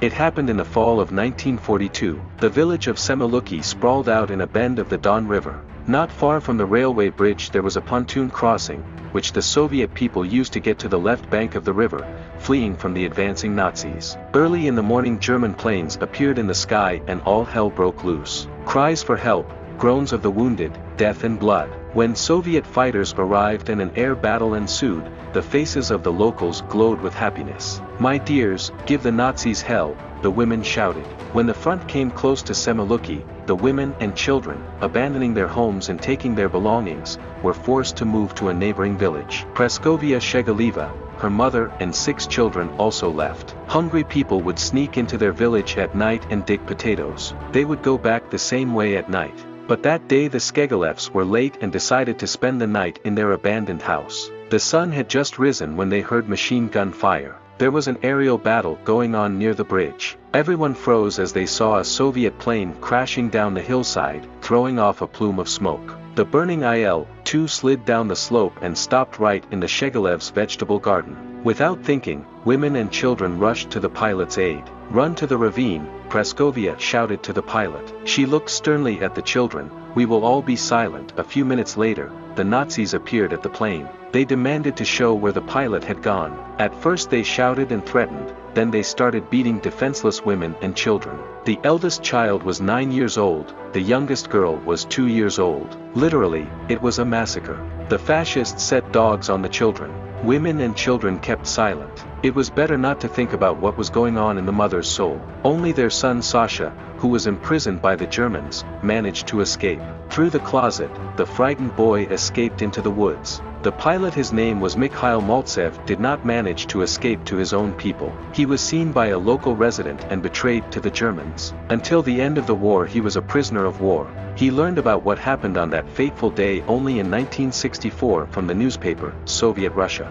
It happened in the fall of 1942. The village of Semiluki sprawled out in a bend of the Don River. Not far from the railway bridge there was a pontoon crossing, which the Soviet people used to get to the left bank of the river, fleeing from the advancing Nazis. Early in the morning German planes appeared in the sky and all hell broke loose. Cries for help, groans of the wounded, death and blood. When Soviet fighters arrived and an air battle ensued, the faces of the locals glowed with happiness. "My dears, give the Nazis hell," the women shouted. When the front came close to Semiluki, the women and children, abandoning their homes and taking their belongings, were forced to move to a neighboring village. Praskovia Shegalieva, her mother and 6 children also left. Hungry people would sneak into their village at night and dig potatoes. They would go back the same way at night. But that day the Skegalevs were late and decided to spend the night in their abandoned house. The sun had just risen when they heard machine gun fire. There was an aerial battle going on near the bridge. Everyone froze as they saw a Soviet plane crashing down the hillside, throwing off a plume of smoke. The burning Il-2 slid down the slope and stopped right in the Shegalev's vegetable garden. Without thinking, women and children rushed to the pilot's aid. "Run to the ravine," Praskovia shouted to the pilot. She looked sternly at the children. "We will all be silent." A few minutes later, the Nazis appeared at the plane. They demanded to show where the pilot had gone. At first they shouted and threatened, then they started beating defenseless women and children. The eldest child was 9 years old, the youngest girl was 2 years old. Literally, it was a massacre. The fascists set dogs on the children. Women and children kept silent. It was better not to think about what was going on in the mother's soul. Only their son Sasha, who was imprisoned by the Germans, managed to escape. Through the closet, the frightened boy escaped into the woods. The pilot, his name was Mikhail Maltsev, did not manage to escape to his own people. He was seen by a local resident and betrayed to the Germans. Until the end of the war he was a prisoner of war. He learned about what happened on that fateful day only in 1964 from the newspaper, Soviet Russia.